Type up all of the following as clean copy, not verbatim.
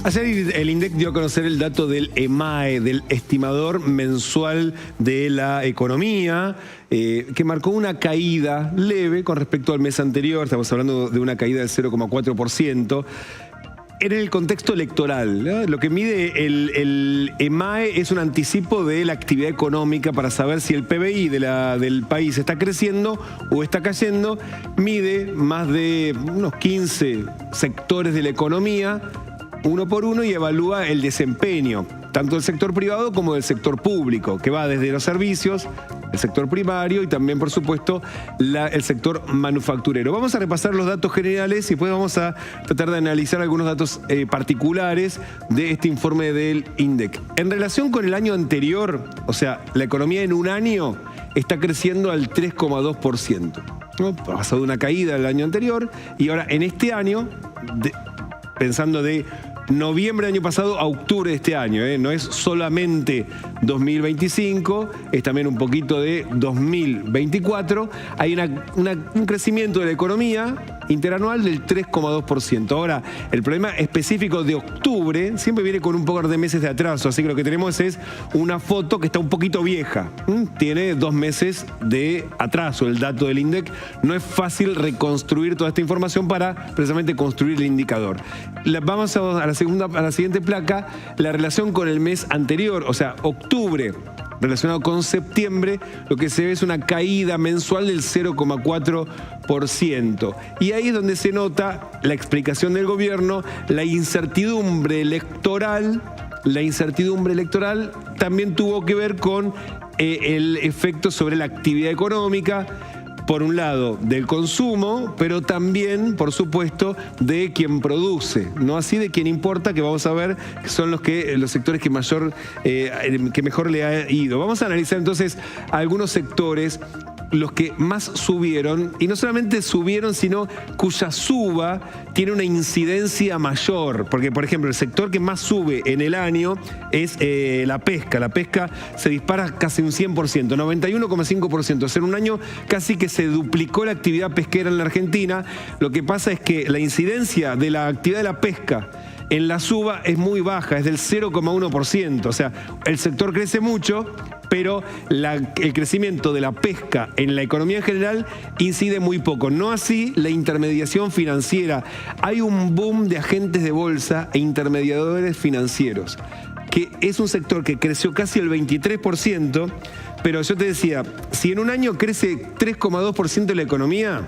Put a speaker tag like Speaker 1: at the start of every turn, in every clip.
Speaker 1: Ayer el INDEC dio a conocer el dato del EMAE, del estimador mensual de la economía, que marcó una caída leve con respecto al mes anterior. Estamos hablando de una caída del 0,4%. En el contexto electoral, ¿no? Lo que mide el EMAE es un anticipo de la actividad económica para saber si el PBI del país está creciendo o está cayendo. Mide más de unos 15 sectores de la economía, uno por uno, y evalúa el desempeño, tanto del sector privado como del sector público, que va desde los servicios, el sector primario y también, por supuesto, el sector manufacturero. Vamos a repasar los datos generales y después vamos a tratar de analizar algunos datos particulares de este informe del INDEC. En relación con el año anterior, o sea, la economía en un año está creciendo al 3,2%. ¿No? Ha pasado una caída el año anterior y ahora en este año, pensando de noviembre del año pasado a octubre de este año, no es solamente 2025, es también un poquito de 2024, hay un crecimiento de la economía interanual del 3,2%. Ahora, el problema específico de octubre siempre viene con un poco de meses de atraso, así que lo que tenemos es una foto que está un poquito vieja. Tiene 2 meses de atraso el dato del INDEC. No es fácil reconstruir toda esta información para precisamente construir el indicador. Vamos a la siguiente placa, la relación con el mes anterior, o sea, octubre relacionado con septiembre, lo que se ve es una caída mensual del 0,4%. Y ahí es donde se nota la explicación del gobierno, la incertidumbre electoral. La incertidumbre electoral también tuvo que ver con el efecto sobre la actividad económica, por un lado del consumo, pero también, por supuesto, de quien produce, no así de quien importa, que vamos a ver que son los sectores que mejor le ha ido. Vamos a analizar entonces algunos sectores, los que más subieron, y no solamente subieron, sino cuya suba tiene una incidencia mayor, porque, por ejemplo, el sector que más sube en el año es la pesca. La pesca se dispara casi un 100%, 91,5%. O sea, en un año casi que se duplicó la actividad pesquera en la Argentina. Lo que pasa es que la incidencia de la actividad de la pesca en la suba es muy baja, es del 0,1%. O sea, el sector crece mucho, pero el crecimiento de la pesca en la economía en general incide muy poco. No así la intermediación financiera. Hay un boom de agentes de bolsa e intermediadores financieros, que es un sector que creció casi el 23%, pero yo te decía, si en un año crece 3,2% de la economía,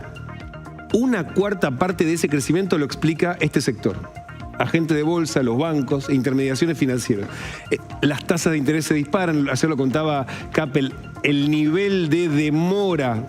Speaker 1: una cuarta parte de ese crecimiento lo explica este sector. Agentes de bolsa, los bancos e intermediaciones financieras. Las tasas de interés se disparan, ayer lo contaba Capel, el nivel de demora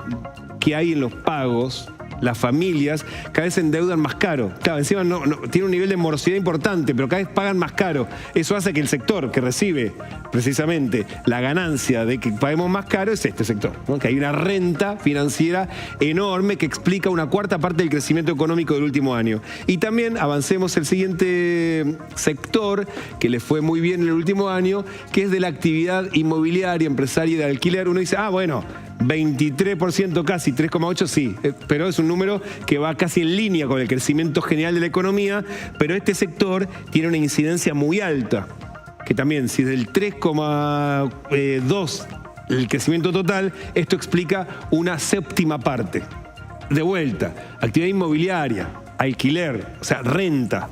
Speaker 1: que hay en los pagos. Las familias cada vez se endeudan más caro. Claro, encima tiene un nivel de morosidad importante, pero cada vez pagan más caro. Eso hace que el sector que recibe precisamente la ganancia de que paguemos más caro es este sector, ¿no? Que hay una renta financiera enorme que explica una cuarta parte del crecimiento económico del último año. Y también avancemos el siguiente sector que le fue muy bien en el último año, que es de la actividad inmobiliaria, empresaria y de alquiler. Uno dice, bueno, 23% casi, 3,8% sí, pero es un número que va casi en línea con el crecimiento general de la economía, pero este sector tiene una incidencia muy alta, que también si es del 3,2% el crecimiento total, esto explica una séptima parte. De vuelta, actividad inmobiliaria, alquiler, o sea, renta,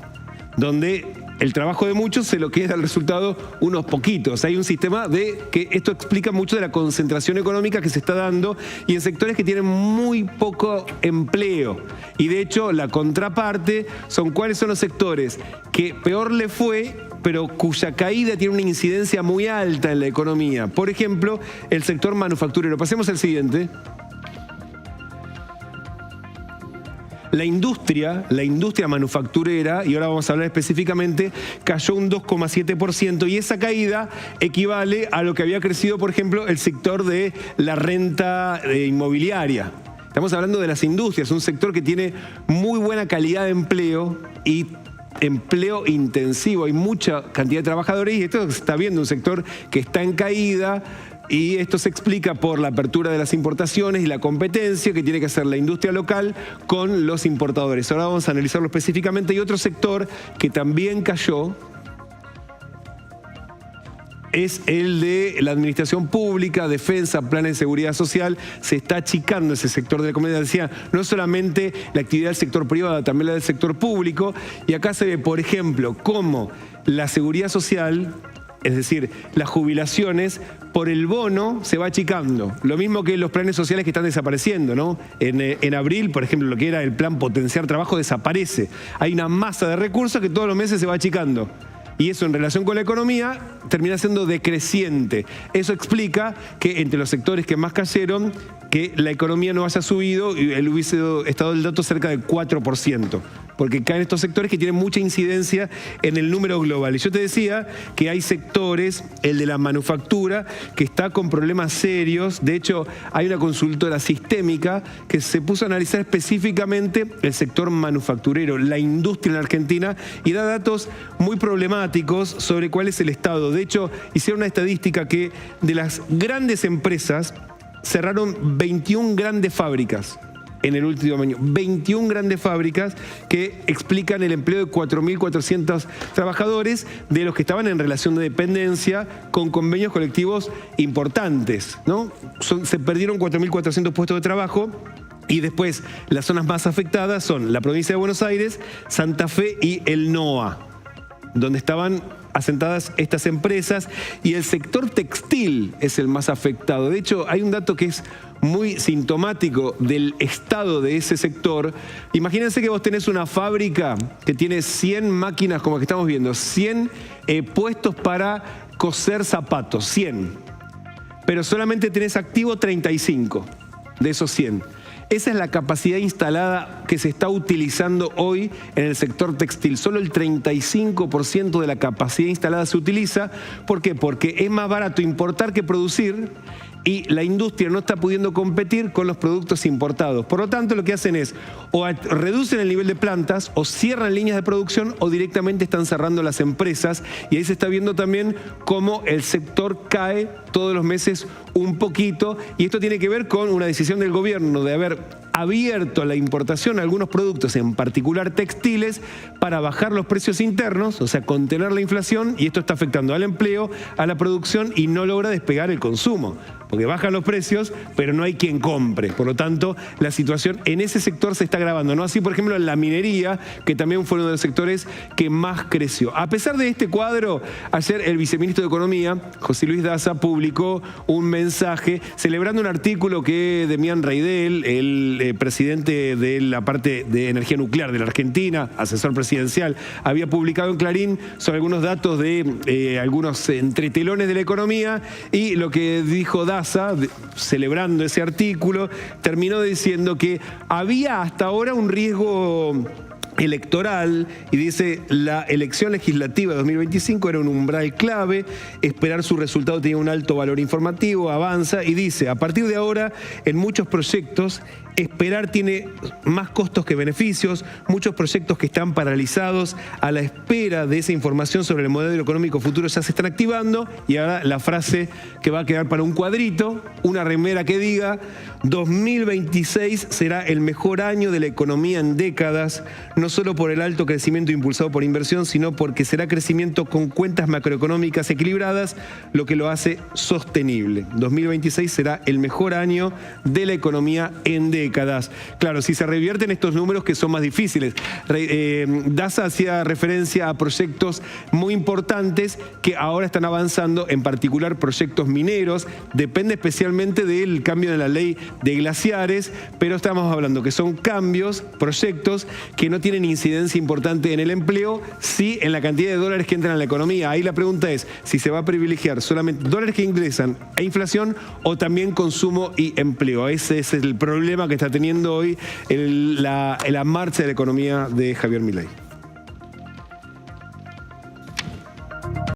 Speaker 1: donde el trabajo de muchos se lo queda el resultado unos poquitos. Hay un sistema que esto explica mucho de la concentración económica que se está dando y en sectores que tienen muy poco empleo. Y de hecho, la contraparte son cuáles son los sectores que peor le fue, pero cuya caída tiene una incidencia muy alta en la economía. Por ejemplo, el sector manufacturero. Pasemos al siguiente. La industria manufacturera, y ahora vamos a hablar específicamente, cayó un 2,7% y esa caída equivale a lo que había crecido, por ejemplo, el sector de la renta inmobiliaria. Estamos hablando de las industrias, un sector que tiene muy buena calidad de empleo y empleo intensivo. Hay mucha cantidad de trabajadores y esto se está viendo, un sector que está en caída, Y esto se explica por la apertura de las importaciones y la competencia que tiene que hacer la industria local con los importadores. Ahora vamos a analizarlo específicamente. Y otro sector que también cayó es el de la administración pública, defensa, planes de seguridad social. Se está achicando ese sector de la economía. Decía, no solamente la actividad del sector privado, también la del sector público. Y acá se ve, por ejemplo, cómo la seguridad social, es decir, las jubilaciones, por el bono se va achicando. Lo mismo que los planes sociales que están desapareciendo, ¿no? En abril, por ejemplo, lo que era el plan Potenciar Trabajo desaparece. Hay una masa de recursos que todos los meses se va achicando. Y eso en relación con la economía termina siendo decreciente. Eso explica que entre los sectores que más cayeron, que la economía no haya subido y él hubiese estado el dato cerca del 4%. Porque caen estos sectores que tienen mucha incidencia en el número global. Y yo te decía que hay sectores, el de la manufactura, que está con problemas serios. De hecho, hay una consultora sistémica que se puso a analizar específicamente el sector manufacturero, la industria en Argentina, y da datos muy problemáticos sobre cuál es el estado. De hecho, hicieron una estadística que de las grandes empresas cerraron 21 grandes fábricas en el último año. 21 grandes fábricas que explican el empleo de 4.400 trabajadores, de los que estaban en relación de dependencia con convenios colectivos importantes, ¿no? Se perdieron 4.400 puestos de trabajo. Y después, las zonas más afectadas son la provincia de Buenos Aires, Santa Fe y el NOA, donde estaban asentadas estas empresas, y el sector textil es el más afectado. De hecho, hay un dato que es muy sintomático del estado de ese sector. Imagínense que vos tenés una fábrica que tiene 100 máquinas, como que estamos viendo, 100 puestos para coser zapatos, 100. Pero solamente tenés activo 35 de esos 100. Esa es la capacidad instalada que se está utilizando hoy en el sector textil. Solo el 35% de la capacidad instalada se utiliza. ¿Por qué? Porque es más barato importar que producir, y la industria no está pudiendo competir con los productos importados. Por lo tanto, lo que hacen es o reducen el nivel de plantas, o cierran líneas de producción, o directamente están cerrando las empresas. Y ahí se está viendo también cómo el sector cae todos los meses un poquito. Y esto tiene que ver con una decisión del gobierno de haber abierto la importación a algunos productos, en particular textiles, para bajar los precios internos, o sea, contener la inflación, y esto está afectando al empleo, a la producción, y no logra despegar el consumo, porque bajan los precios, pero no hay quien compre. Por lo tanto, la situación en ese sector se está agravando. No así, por ejemplo, en la minería, que también fue uno de los sectores que más creció. A pesar de este cuadro, ayer el viceministro de Economía, José Luis Daza, publicó un mensaje celebrando un artículo que Demián Reidel, el presidente de la parte de energía nuclear de la Argentina, asesor presidencial, había publicado en Clarín sobre algunos datos de algunos entretelones de la economía. Y lo que dijo Daza, celebrando ese artículo, terminó diciendo que había hasta ahora un riesgo electoral, y dice: la elección legislativa de 2025 era un umbral clave, esperar su resultado tenía un alto valor informativo, avanza, y dice: a partir de ahora, en muchos proyectos, esperar tiene más costos que beneficios, muchos proyectos que están paralizados a la espera de esa información sobre el modelo económico futuro ya se están activando. Y ahora la frase que va a quedar para un cuadrito, una remera que diga: 2026 será el mejor año de la economía en décadas, no solo por el alto crecimiento impulsado por inversión, sino porque será crecimiento con cuentas macroeconómicas equilibradas, lo que lo hace sostenible. 2026 será el mejor año de la economía en décadas. Claro, si se revierten estos números, que son más difíciles. Daza hacía referencia a proyectos muy importantes que ahora están avanzando, en particular proyectos mineros. Depende especialmente del cambio de la ley de glaciares, pero estamos hablando que son cambios, proyectos que no tienen incidencia importante en el empleo, sí en la cantidad de dólares que entran a la economía. Ahí la pregunta es si se va a privilegiar solamente dólares que ingresan e inflación, o también consumo y empleo. Ese es el problema que está teniendo hoy la marcha de la economía de Javier Milei.